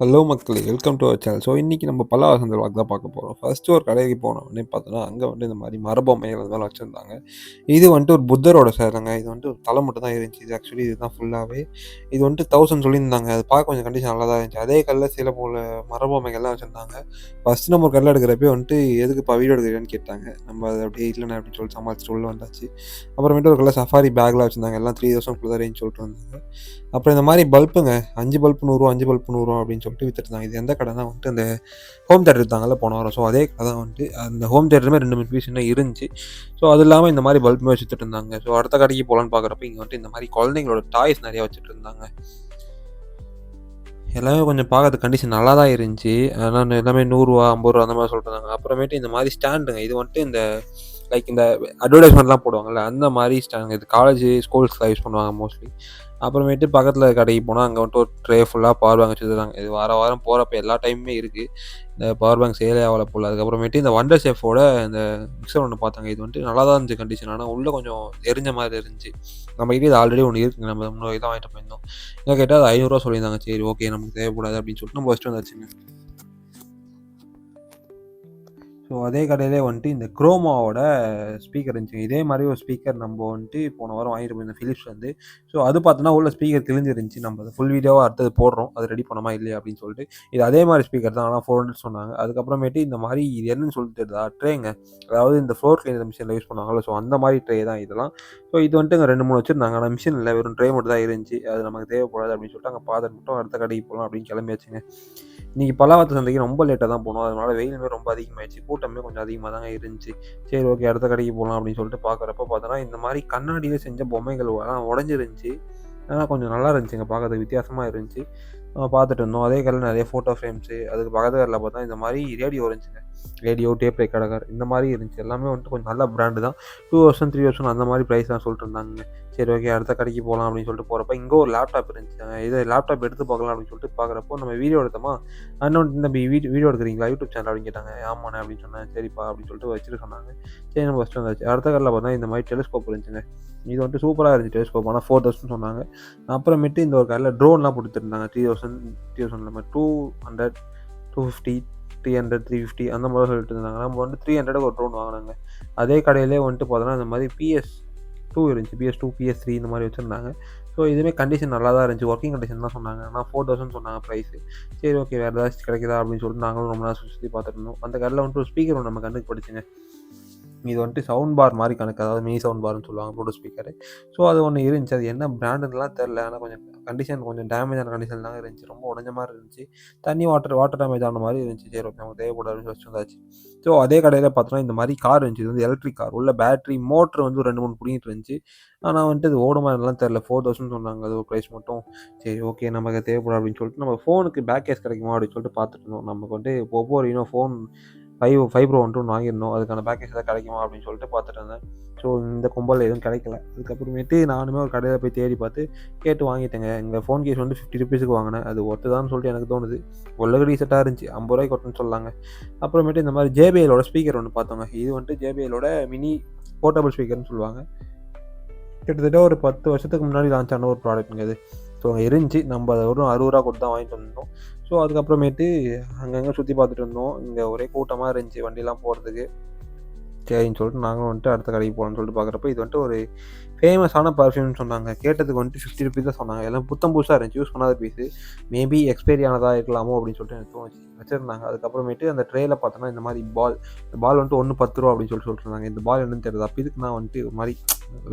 Hello மக்களே! Welcome to our channel. So இன்னைக்கு நம்ம பல்லவாசல் விலாக் தான் பார்க்க போறோம். ஃபர்ஸ்ட்டு ஒரு கடைக்கு போன உடனே பார்த்தோன்னா, அங்க இந்த மாரி மரபொம்மைகள் அது மாரி வச்சிருந்தாங்க. இது ஒரு புத்தரோட சிலைங்க. இது ஒரு தலை மட்டும் தான் இருந்துச்சு. இது ஆக்சுவலி இதுதான் ஃபுல்லாவே. இது 1000 சொல்லியிருந்தாங்க. அது பார்க்க கொஞ்சம் கண்டிஷன் நல்லா தான் இருந்துச்சு. அதே கல்ல சில போல மரபொம்மைகள்லாம் வச்சிருந்தாங்க. ஃபர்ஸ்ட்டு நம்ம ஒரு கல்ல எடுக்கிறப்பயே "எதுக்குப்பா வீடியோ எடுக்குறியான்னு?" கேட்டாங்க. நம்ம அது அப்படியே இல்லண்ணே அப்படின்னு சொல்லிட்டு சமாளிச்சுட்டு உள்ள வந்தாச்சு. அப்புறமேட்டு ஒரு கல்ல சஃபாரி பேக்லாம் வச்சிருந்தாங்க. எல்லாம் 3000 தான் ரேஞ்ச் சொல்லிட்டு இருந்தாங்க. அப்புறம் இந்த மாரி பல்புங்க. 5 பல்ப் ரூ. 100 5 பல்ப் ரூ. 100 அப்படின்னு சொல்லிட்டு வித்துட்டுருந்தாங்க. இது எந்த கடைன்னா அந்த ஹோம் தியேட்டர் வித்தாங்கல்ல போன வாரம். ஸோ அதே கடை தான் அந்த ஹோம் தியேட்டருமே 2, 3 பீஸ் இன்னும் இருந்துச்சு. ஸோ அது இல்லாம இந்த மாரி பல்புமே வச்சு வித்துட்டுருந்தாங்க. ஸோ அடுத்த கடைக்கு போலான்னு பார்க்குறப்ப இங்க இந்த மாரி குழந்தைங்களோட டாய்ஸ் நெறைய வச்சுட்டுருந்தாங்க. எல்லாமே கொஞ்சம் பார்க்கறதுக்கு கண்டிஷன் நல்லா தான் இருந்துச்சு. ஆனா எல்லாமே ரூ. 100 ரூ. 50 அந்த மாரி சொல்லிட்டு இருந்தாங்க. அப்புறமேட்டு இந்த மாரி ஸ்டாண்டுங்க. இது இந்த இந்த அட்வர்டைஸ்மெண்ட்லாம் போடுவாங்கல்ல, அந்த மாரி ஸ்டாண்டுங்க. இது காலேஜ், ஸ்கூல்ஸ்லாம் யூஸ் பண்ணுவாங்க மோஸ்ட்லி. அப்புறமேட்டு பக்கத்துல கடைக்கு போனா, அங்க ஒரு ட்ரே ஃபுல்லா பவர் பேங்க் வச்சிருக்காங்க. இது வாரம் வாரம் போறப்ப எல்லா டைமுமே இருக்கு. இந்த பவர் பேங்க் சேலே ஆகல போல. அதுக்கப்புறமேட்டு இந்த வண்டர் ஷெஃப்போட இந்த மிக்ஸர் ஒண்ணு பார்த்தேங்க. இது நல்லா தான் இருந்துச்சு கண்டிஷன். ஆனா உள்ள கொஞ்சம் எரிஞ்ச மாரி இருந்துச்சு. நம்மகிட்ட இது ஆல்ரெடி ஒண்ணு இருக்குங்க. நம்ம முன்னாடி தான் வாங்கிட்டு போயிருந்தோம். என்ன கேட்டா அது ரூ. 500 சொல்லியிருந்தாங்க. சரி ஓகே நமக்கு தேவைப்படாது அப்படின்னு சொல்லிட்டு நம்ம ஃபர்ஸ்ட்டு வந்தாச்சுங்க. ஸோ அதே கடையிலே இந்த குரோமாவோட ஸ்பீக்கர் இருந்துச்சுங்க. இதே மாரி ஒரு ஸ்பீக்கர் நம்ம போன வாரம் வாங்கிட்டு போயிருந்தோம் ஃபிலிப்ஸ்லேருந்து. ஸோ அது பார்த்தோன்னா உள்ள ஸ்பீக்கர் கிழிஞ்சிருந்துச்சு. நம்ம அத ஃபுல் வீடியோவா அடுத்தது போடுறோம். அது ரெடி பண்ணோமா இல்லையா அப்படின்னு சொல்லிட்டு. இது அதே மாரி ஸ்பீக்கர் தான். ஆனா 400 சொன்னாங்க. அதுக்கப்புறமேட்டு இந்த மாரி இது என்னன்னு சொல்லிட்டு தெரியுதா? ட்ரேங்க. அதாவது இந்த ஃப்ளோர் கிளீனர் மிஷின்ல யூஸ் பண்ணுவாங்கல்ல. ஸோ அந்த மாரி ட்ரே தான் இதெல்லாம். ஸோ இது இங்க 2, 3 வச்சிருந்தாங்க. ஆனா மிஷின் இல்ல. வெறும் ட்ரே மட்டும் தான் இருந்துச்சு. அது நமக்கு தேவைப்படாது அப்படின்னு சொல்லிட்டு அங்க பார்த்துட்டு மட்டும் அடுத்த கடைக்கு போலாம் அப்படின்னு கிளம்பியாச்சுங்க. இன்னைக்கு பல்லாவரத்து சந்தைக்கு ரொம்ப லேட்டா தான் போனோம். அதனால வெயிலுமே ரொம்ப அதிகமாயிருச்சு. கூட்டமே கொஞ்சம் அதிகமா தாங்க இருந்துச்சு. சரி ஓகே அடுத்த கடைக்கு போலாம் அப்படின்னு சொல்லிட்டு பார்க்குறப்ப பார்த்தோன்னா, இந்த மாரி கண்ணாடியில செஞ்ச பொம்மைகள் உடைஞ்சிருந்துச்சு. ஆனா கொஞ்சம் நல்லா இருந்துச்சுங்க. பார்க்கறதுக்கு வித்தியாசமா இருந்துச்சு. பார்த்துட்டு இருந்தோம். அதே கடையில நெறைய ஃபோட்டோ ஃப்ரேம்ஸு, அதுக்கு பக்கத்து கடையில பார்த்தா இந்த மாரி ரேடியோ இருந்துச்சுங்க. ரேடியோ, டேப் ரெக்கார்டர் இந்த மாரி இருந்துச்சு. எல்லாமே கொஞ்சம் நல்ல பிராண்டு தான். 2000, 3000 அந்த மாரி பிரைஸ்லாம் சொல்லிட்டு இருந்தாங்கங்க. சரி ஓகே அடுத்த கடைக்கு போலாம் அப்படின்னு சொல்லிட்டு போறப்ப, இங்க ஒரு லேப்டாப் இருந்துச்சுங்க. இது லேப்டாப் எடுத்து பார்க்கலாம் அப்படின்னு சொல்லிட்டு பார்க்குறப்போ, நம்ம வீடியோ எடுத்தோமா, அண்ணன் "தம்பி வீடியோ எடுக்குறீங்களா? யூடியூப் சேனல்" அப்படின்னு கேட்டாங்க. "ஆமாண்ணே" அப்படின்னு சொன்னேன். "சரிப்பா" அப்படின்னு சொல்லிட்டு வச்சுட்டு சொன்னாங்க. சரி நம்ம ஃபர்ஸ்ட்டு வந்தாச்சு. அடுத்த கடையில பார்த்தா இந்த மாரி டெலிஸ்கோப் இருந்துச்சுங்க. இது சூப்பரா இருந்துச்சு டெலிஸ்கோப். ஆனா 4000 சொன்னாங்க. அப்புறமேட்டு இந்த ஒரு கடையில ட்ரோன்லாம் குடுத்துருந்தாங்க. 3000 இல்லாம 200, 250, 300, 350 அந்த மாரி சொல்லிட்டு இருந்தாங்க. நம்ம 300க்கு ஒரு ட்ரோன் வாங்குனோங்க. அதே கடையிலேயே பார்த்தோன்னா, இந்த மாரி PS2 இருந்துச்சு. PS2, PS3 இந்த மாரி வச்சிருந்தாங்க. ஸோ இதுவுமே கண்டிஷன் நல்லா தான் இருந்துச்சு. ஒர்க்கிங் கண்டிஷன் தான் சொன்னாங்க. ஆனா 4000 சொன்னாங்க பிரைஸு. சரி ஓகே வேற ஏதாச்சும் கிடைக்குதா அப்படின்னு சொல்லிட்டு நாங்களும் ரொம்ப நேரம் சுத்தி சுத்தி பார்த்துட்டு இருந்தோம். அந்த கடையில ஒரு ஸ்பீக்கர் ஒண்ணு நம்ம கண்ணுக்கு பட்டுச்சுங்க. இது சவுண்ட் பார் மாரி கணக்கு. அதாவது மினி சவுண்ட் பார்ன்னு சொல்லுவாங்க ப்ளூடூத் ஸ்பீக்கரு. ஸோ அது ஒண்ணு இருந்துச்சு. அது என்ன பிராண்டுன்னுலாம் தெரியல. ஆனா கொஞ்சம் கண்டிஷன் கொஞ்சம் டேமேஜான கண்டிஷன்ல தாங்க இருந்துச்சு. ரொம்ப உடைஞ்ச மாரி இருந்துச்சு. தண்ணி வாட்டர் டேமேஜ் ஆன மாரி இருந்துச்சு. சரி ஓகே நமக்கு தேவைப்படாதுன்னு வச்சுட்டு வந்தாச்சு. ஸோ அதே கடையில பார்த்தோன்னா, இந்த மாரி கார் இருந்துச்சு. இது எலக்ட்ரிக் கார். உள்ள பேட்டரி, மோட்டர் 2, 3 புடுங்கிட்டு இருந்துச்சு. ஆனா இது ஓடுமா என்னலாம் தெரியல. 4000 சொன்னாங்க. அது ஒரு பிரைஸ் மட்டும். சரி ஓகே நமக்கு தேவைப்படும் அப்படின்னு சொல்லிட்டு நம்ம ஃபோனுக்கு பேக் கேஸ் கிடைக்குமா அப்படின்னு சொல்லிட்டு பார்த்துட்டு இருந்தோம். நமக்கு Oppo Reno ஃபோன் 5 Pro ஒண்ணு வாங்கியிருந்தோம். அதுக்கான பேக்கேஜ் ஏதாவது கிடைக்குமா அப்படின்னு சொல்லிட்டு பார்த்துட்டு இருந்தேன். ஸோ இந்த கும்பல்ல எதுவும் கிடைக்கல. அதுக்கப்புறமேட்டு நானுமே ஒரு கடையில போய் தேடி பார்த்து கேட்டு வாங்கிட்டேங்க. எங்க ஃபோன் கேஸ் ₹50க்கு வாங்கினேன். அது ஒர்த்துதான்னு சொல்லிட்டு எனக்கு தோணுது. ஓரளவுக்கு டீசென்ட்டா இருந்துச்சு. ₹50 ஒர்த்துன்னு சொல்லலாங்க. அப்புறமேட்டு இந்த மாரி JBLோட ஸ்பீக்கர் ஒண்ணு பார்த்தோங்க. இது JBLோட மினி போர்ட்டபிள் ஸ்பீக்கர்ன்னு சொல்லுவாங்க. கிட்டத்தட்ட ஒரு 10 வருஷத்துக்கு முன்னாடி லான்ச் ஆன ஒரு ப்ராடக்ட்டுங்க இது. ஸோ அங்க இருந்துச்சு. நம்ம அத வெறும் ₹60 கொடுத்து தான் வாங்கிட்டு வந்தோம். ஸோ அதுக்கப்புறமேட்டு அங்கங்க சுத்தி பார்த்துட்டு இருந்தோம். இங்க ஒரே கூட்டமா இருந்துச்சு வண்டிலாம் போறதுக்கு. சரின்னு சொல்லிட்டு நாங்களும் அடுத்த கடைக்கு போலான்னு சொல்லிட்டு பார்க்குறப்ப, இது ஒரு ஃபேமஸான பர்ஃப்யூம்னு சொன்னாங்க. கேட்டதுக்கு ₹50 தான் சொன்னாங்க. எல்லாம் புத்தம் புதுசா இருந்துச்சு. யூஸ் பண்ணாத பீஸு. மேபி எக்ஸ்பைரி ஆனதா இருக்கலாமோ அப்படின்னு சொல்லிட்டு எனக்கு தோணுச்சு. வச்சிருந்தாங்க. அதுக்கப்புறமேட்டு அந்த ட்ரேல பார்த்தோன்னா, இந்த மாரி பால். இந்த பால் ஒண்ணு ₹10 அப்படின்னு சொல்லிட்டு இருந்தாங்க. இந்த பால் என்னன்னு தெரியல. அப்ப இதுக்கு நான் ஒரு மாரி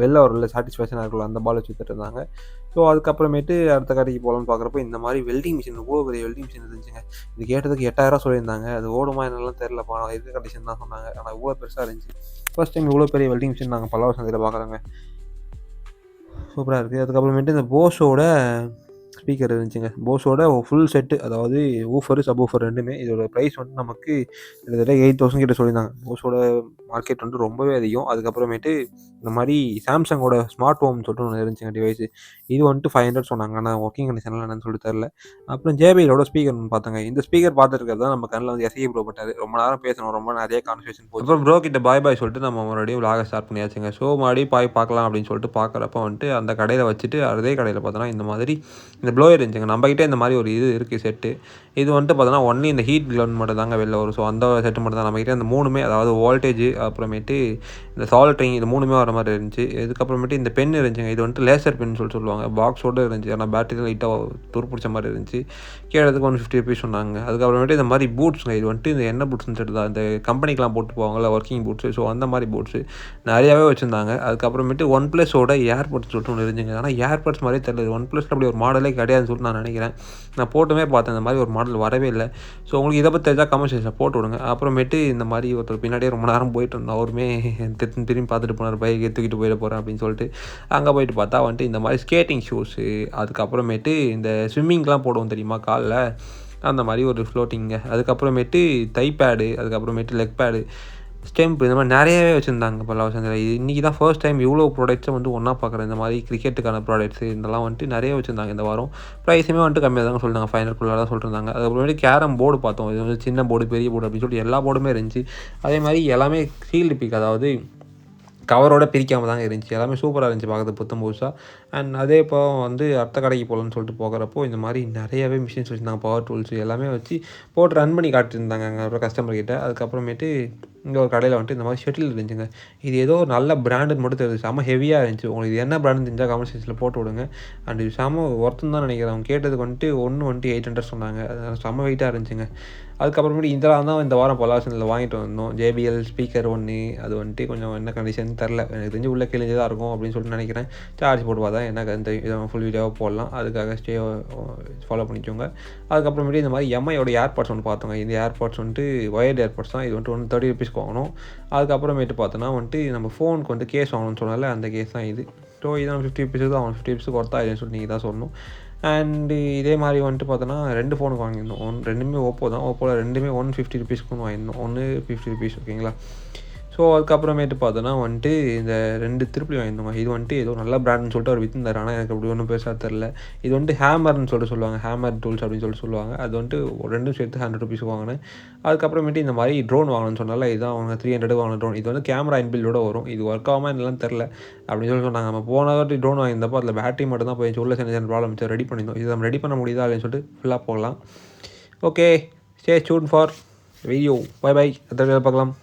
வெளில வரும்ல சாட்டிஸ்ஃபேக்ஷனா இருக்கும்ல, அந்த பால் வச்சு வித்துட்டு இருந்தாங்க. ஸோ அதுக்கப்புறமேட்டு அடுத்த கடைக்கு போலான்னு பார்க்குறப்போ, இந்த மாரி வெல்டிங் மிஷின் இவ்வளோ பெரிய வெல்டிங் மிஷின் இருந்துச்சுங்க. இது கேட்டதுக்கு ₹8000 சொல்லியிருந்தாங்க. அது ஓடுமா என்னலாம் தெரியலப்பா. ஆனா இருக்க கண்டிஷன் தான் சொன்னாங்க. ஆனா இவ்வளோ பெருசா இருந்துச்சு. ஃபர்ஸ்ட் டைம் இவ்வளோ பெரிய வெல்டிங் மிஷின் நாங்க பல்லவ சந்தையில பார்க்குறோங்க. சூப்பரா இருக்கு. அதுக்கப்புறமேட்டு இந்த போஸோட ஸ்பீக்கர் இருந்துச்சுங்க. போஸோட ஃபுல் செட்டு அதாவது ஊஃபரு, சப்வூஃபர் 2மே. இதோட பிரைஸ் நமக்கு கிட்டத்தட்ட 8000 கிட்ட சொல்லியிருந்தாங்க. போஸோட மார்க்கெட் ரொம்பவே அதிகம். அதுக்கப்புறமேட்டு இந்த மாரி சாம்சங்கோட ஸ்மார்ட் ஹோம்னு சொல்லிட்டு ஒண்ணு இருந்துச்சுங்க டிவைஸு. இது 500 சொன்னாங்க. ஆனா ஒர்க்கிங் கண்டிஷன்லாம் என்னன்னு சொல்லிட்டு தெரியல. அப்புறம் JBLோட ஸ்பீக்கர் ஒண்ணு பார்த்தேங்க. இந்த ஸ்பீக்கர் பார்த்துட்டு இருக்கிறது தான் நம்ம கண்ல எஸ்கே ப்ரோ பட்டாரு. ரொம்ப நேரம் பேசணும். ரொம்ப நிறைய கான்வர்சேஷன் போச்சு. அப்புறம் ப்ரோ கிட்ட பாய் பாய் சொல்லிட்டு நம்ம மறுபடியும் விளாக ஸ்டார்ட் பண்ணியாச்சுங்க. ஸோ மறுபடியும் பாய் பார்க்கலாம் அப்படின்னு சொல்லிட்டு பார்க்குறப்ப அந்த கடையில வச்சுட்டு அதே கடையில பார்த்தோன்னா, இந்த மாதிரி இந்த ப்ளோயர் இருந்துச்சுங்க. நம்மகிட்ட இந்த மாதிரி ஒரு இது இருக்குது செட்டு. இது வந்துட்டு பார்த்தோன்னா ஒன்லி இந்த ஹீட் கன் மட்டும் தாங்க வெளில வரும். ஸோ அந்த செட்டு மட்டும் தான் நம்மகிட்ட. அந்த 3மே அதாவது வோல்டேஜ் அப்புறமேட்டு இந்த சால்ட்ரிங் இது 3மே வர மாதிரி இருந்துச்சு. இதுக்கப்புறமேட்டு இந்த பென் இருந்துச்சுங்க. இது வந்துட்டு லேசர் பென் சொல்லுவாங்க. பாக்ஸோடு இருந்துச்சு. ஆனால் பேட்டரி லைட்டாக துருப்பிடிச்ச மாதிரி இருந்துச்சு. கேட்டதுக்கு 150 ருபீஸ் சொன்னாங்க. அதுக்கப்புறமேட்டு இந்த மாதிரி பூட்ஸுங்க. இது வந்துட்டு இந்த என்ன பூட்ஸ்னு சொல்லிட்டு தான் இந்த கம்பெனிக்கெலாம் போட்டு போவாங்கள்ல ஒர்க்கிங் பூட்ஸு. ஸோ அந்த மாதிரி பூட்ஸு நிறையாவே வச்சுருந்தாங்க. அதுக்கப்புறமேட்டு OnePlusோட ஏர்பட்ஸ் சொல்லிட்டு ஒன்று இருந்துச்சுங்க. ஆனால் ஏர்பட்ஸ் மாதிரியே தெரியல. OnePlusல அப்படி ஒரு மாடலே கிடையாதுன்னு சொல்லிட்டு நான் நினைக்கிறேன். நான் போட்டுமே பார்த்தேன். இந்த மாதிரி ஒரு மாடல் வரவே இல்லை. ஸோ உங்களுக்கு இதை பற்றி தெரிஞ்சால் கமெண்ட் செக்ஷனில் போட்டு விடுங்க. அப்புறமேட்டு இந்த மாதிரி ஒருத்தர் பின்னாடியே ரொம்ப நேரம் போயிட்டு இருந்தோம். அவருமே திரும்பி பார்த்துட்டு போனார். பைக் தூக்கிட்டு போயிட போகிறேன் அப்படின்னு சொல்லிட்டு அங்கே போயிட்டு பார்த்தா வந்துட்டு இந்த மாதிரி ஸ்கேட்டிங் ஷூஸு, அதுக்கப்புறமேட்டு இந்த ஸ்விம்மிங்லாம் போடுவோம் தெரியுமா காலில், அந்த மாதிரி ஒரு ஃப்ளோட்டிங்க, அதுக்கப்புறமேட்டு தை பேடு, அதுக்கப்புறமேட்டு லெக் பேடு, ஸ்டெம்ப், இந்த மாதிரி நிறையவே வச்சுருந்தாங்க பல்லாவரசந்தில். இன்றைக்கி தான் ஃபர்ஸ்ட் டைம் இவ்வளோ ப்ராடக்ட்ஸை வந்து ஒன்றா பார்க்குறேன். இந்த மாதிரி கிரிக்கெட்டுக்கான ப்ராடக்ட்ஸு இதெல்லாம் வந்துட்டு நிறைய வச்சுருந்தாங்க இந்த வாரம். ப்ரைஸுமே வந்துட்டு கம்மியாக தாங்க சொல்லிட்டாங்க. 500 தான் சொல்லியிருந்தாங்க. அதுக்கப்புறமேட்டு கேரம் போர்டு பார்த்தோம். இது வந்து சின்ன போர்டு பெரிய போர்டு அப்படின்னு சொல்லிட்டு எல்லா போர்டுமே இருந்துச்சு. அதே மாதிரி எல்லாமே சீல்டு பிக், அதாவது கவரோட பிரிக்காமல் தாங்க இருந்துச்சு. எல்லாமே சூப்பராக இருந்துச்சு பார்க்குறது புத்தம் புதுசாக. அண்ட் அதே இப்போ வந்து அடுத்த கடைக்கு போகலான்னு சொல்லிட்டு போகிறப்போ இந்த மாதிரி நிறையவே மிஷின்ஸ் வச்சுருந்தாங்க. பவர் டூல்ஸு எல்லாமே வச்சு போட்டு ரன் பண்ணி காட்டியிருந்தாங்க அங்கே அப்புறம் கஸ்டமர்கிட்ட. அதுக்கப்புறமேட்டு இங்கே ஒரு கடையில் வந்துட்டு இந்த மாதிரி ஷட்டில் இருந்துச்சுங்க. இது ஏதோ நல்ல பிராண்டுன்னு மட்டும் தெரியுது. செம்ம ஹெவியாக இருந்துச்சு. உங்களுக்கு இது என்ன பிராண்டுன்னு தெரிஞ்சால் கமெண்ட் செக்ஷனில் போட்டு விடுங்க. அண்ட் இது செம்ம ஒர்த்துன்னு தான் நினைக்கிறேன். அவங்க கேட்டதுக்கு வந்துட்டு ஒன்று வந்துட்டு 800 சொன்னாங்க. அது செம்ம வெயிட்டாக இருந்துச்சுங்க. அதுக்கப்புறமேட்டு இதெல்லாம் தான் இந்த வாரம் பல்லாவரசந்தில் வாங்கிட்டு வந்தோம். JBL ஸ்பீக்கர் ஒன்று, அது வந்துட்டு கொஞ்சம் என்ன கண்டிஷன் தெரில, எனக்கு தெரிஞ்சு உள்ளே கிழிஞ்சு தான் இருக்கும் அப்படின்னு சொல்லிட்டு நினைக்கிறேன். சார்ஜ் போட்டு பார்த்தா எனக்கு அந்த இதை ஃபுல் வீடியோவாக போடலாம். அதுக்காக ஃபாலோ பண்ணிக்கோங்க. அதுக்கப்புறமேட்டு இந்த மாதிரி MIயோட ஏர்பாட்ஸ் ஒன்று பார்த்தோங்க. இந்த ஏர்பாட்ஸ் வந்துட்டு ஒயர்டு ஏர்பாட்ஸ் தான். இது வந்துட்டு 130 ருபீஸ்க்கு வாங்கணும். அதுக்கப்புறமேட்டு பார்த்தோன்னா வந்துட்டு நம்ம ஃபோனுக்கு வந்து கேஸ் வாங்கணும்னு சொன்னால அந்த கேஸ் தான் இது. ஸோ இதான் 50 ருபீஸுக்கு தான் ஆகணும். 50 ருபீஸுக்கு ஒர்த்தா இல்லைன்னு சொல்லிட்டு நீங்கள் தான் சொல்லணும். அண்டு இதே மாதிரி வந்துட்டு பார்த்தோன்னா 2 ஃபோனுக்கு வாங்கியிருந்தோம். ரெண்டுமே ஓப்போ தான். ஓப்போவில் ரெண்டுமே 150 ருபீஸ்க்கு வாங்கியிருந்தோம். ஒன்று 50 ருபீஸ், ஓகேங்களா. ஸோ அதுக்கப்புறமேட்டு பார்த்தோன்னா வந்துட்டு இந்த 2 திருப்பி வாங்கியிருந்தோங்க. இது வந்துட்டு ஏதோ நல்ல பிராண்டுன்னு சொல்லிட்டு அவர் விற்றுந்தார். ஆனால் எனக்கு அப்படி ஒன்றும் பெருசாக தெரில. இது வந்துட்டு ஹேமர்னு சொல்லிட்டு சொல்லுவாங்க. ஹேமர் டூல்ஸ் அப்படின்னு சொல்லிட்டு சொல்லுவாங்க. அது வந்துட்டு ரெண்டும் சேர்த்து 100 ருபீஸ்க்கு வாங்கினேன். அதுக்கப்புறமேட்டு இந்த மாதிரி ட்ரோன் வாங்கணும்னு சொன்னால இதுதான் அவங்க 300 வாங்கின ட்ரோன். இது வந்து கேமரா இன்பில்டோட வரும். இது ஒர்க் ஆகாமல் என்னலாம் தெரில அப்படின்னு சொல்லி சொன்னாங்க. நம்ம போன வாட்டி ட்ரோன் வாங்கியிருந்தப்போ அதில் பேட்டரி மட்டும் தான் போயிடுச்சு. உள்ள சின்ன ப்ராப்ளம் இருந்துச்சு. ரெடி பண்ணியிருந்தோம். இது நம்ம ரெடி பண்ண முடியுதா அப்படின்னு சொல்லிட்டு ஃபுல்லாக போகலாம். Okay, stay tuned for video. Bye bye. அடுத்த வீடியோவில் பார்க்கலாம்.